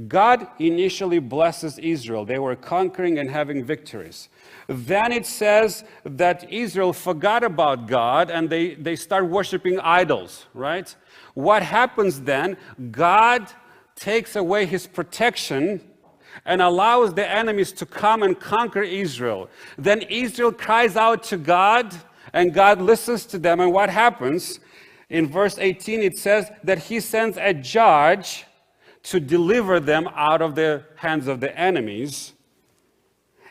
God initially blesses Israel. They were conquering and having victories. Then it says that Israel forgot about God and they start worshiping idols, right? What happens then? God takes away his protection and allows the enemies to come and conquer Israel. Then Israel cries out to God, and God listens to them. And what happens? In verse 18, it says that he sends a judge to deliver them out of the hands of the enemies.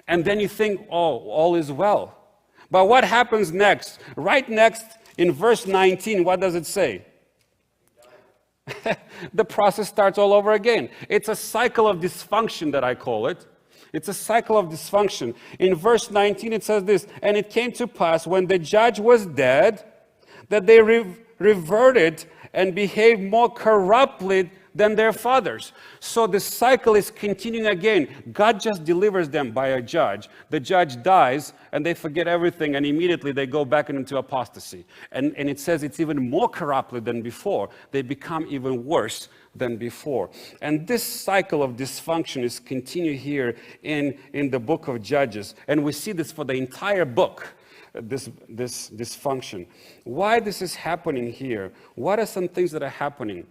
And then you think, oh, all is well. But what happens next? Right next, in verse 19, what does it say? The process starts all over again. It's a cycle of dysfunction that I call it. It's a cycle of dysfunction. In verse 19 it says this, and it came to pass when the judge was dead that they reverted and behaved more corruptly than their fathers. So the cycle is continuing again. God just delivers them by a judge. The judge dies and they forget everything and immediately they go back into apostasy. And it says it's even more corruptly than before. They become even worse than before. And this cycle of dysfunction is continued here in the book of Judges. And we see this for the entire book. This dysfunction. Why this is happening here? What are some things that are happening?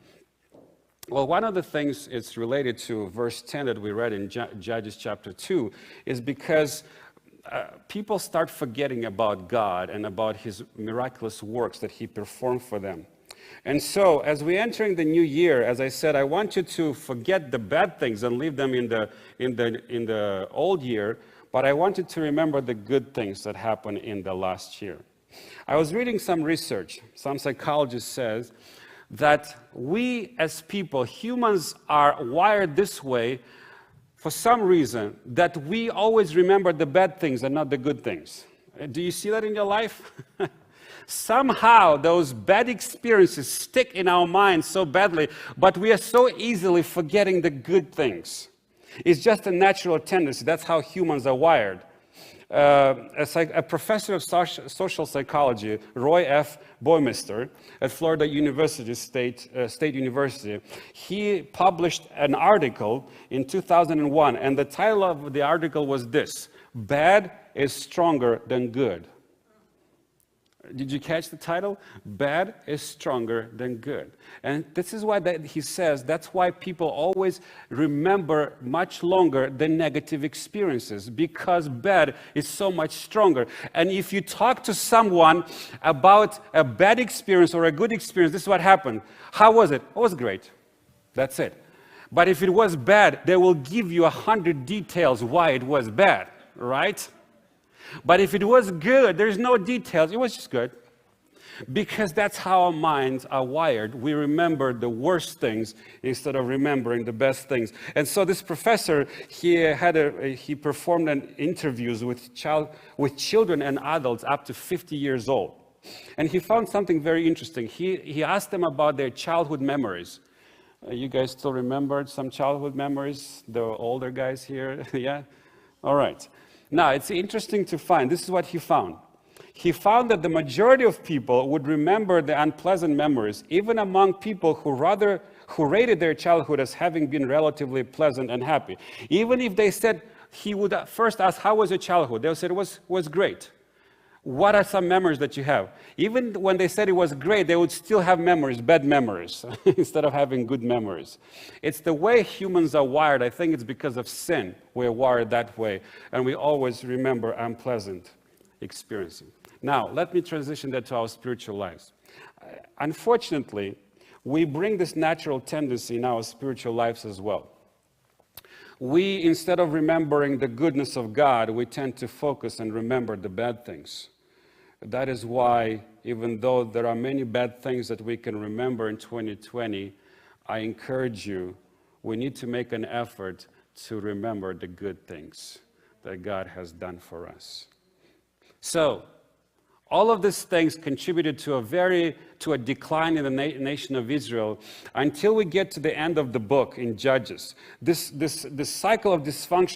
Well, one of the things is related to verse 10 that we read in Judges chapter 2 is because people start forgetting about God and about his miraculous works that he performed for them. And so, as we entering the new year, as I said, I want you to forget the bad things and leave them in the old year, but I want you to remember the good things that happened in the last year. I was reading some research. Some psychologist says that we as people, humans, are wired this way for some reason, that we always remember the bad things and not the good things. Do you see that in your life? Somehow those bad experiences stick in our minds so badly, but we are so easily forgetting the good things. It's just a natural tendency. That's how humans are wired. A professor of social psychology, Roy F. Boymister, at Florida University State University, he published an article in 2001, and the title of the article was this: "Bad is stronger than good." Did you catch the title? Bad is stronger than good. And this is why he says that's why people always remember much longer the negative experiences, because bad is so much stronger. And if you talk to someone about a bad experience or a good experience, this is what happened. How was it? It was great. That's it. But if it was bad, they will give you 100 details why it was bad, right? But if it was good, there's no details. It was just good. Because that's how our minds are wired. We remember the worst things instead of remembering the best things. And so this professor, he performed interviews with children and adults up to 50 years old. And he found something very interesting. He asked them about their childhood memories. You guys still remember some childhood memories? The older guys here? Yeah? All right. Now, it's interesting to find, this is what he found. He found that the majority of people would remember the unpleasant memories, even among people who rated their childhood as having been relatively pleasant and happy. Even if they said, he would first ask, how was your childhood? They would say, it was great. What are some memories that you have? Even when they said it was great, they would still have memories, bad memories, instead of having good memories. It's the way humans are wired. I think it's because of sin we're wired that way, and we always remember unpleasant experiences. Now, let me transition that to our spiritual lives. Unfortunately, we bring this natural tendency in our spiritual lives as well. We, instead of remembering the goodness of God, we tend to focus and remember the bad things. That is why, even though there are many bad things that we can remember in 2020, I encourage you, we need to make an effort to remember the good things that God has done for us. So, all of these things contributed to a decline in the nation of Israel until we get to the end of the book in Judges. This cycle of dysfunction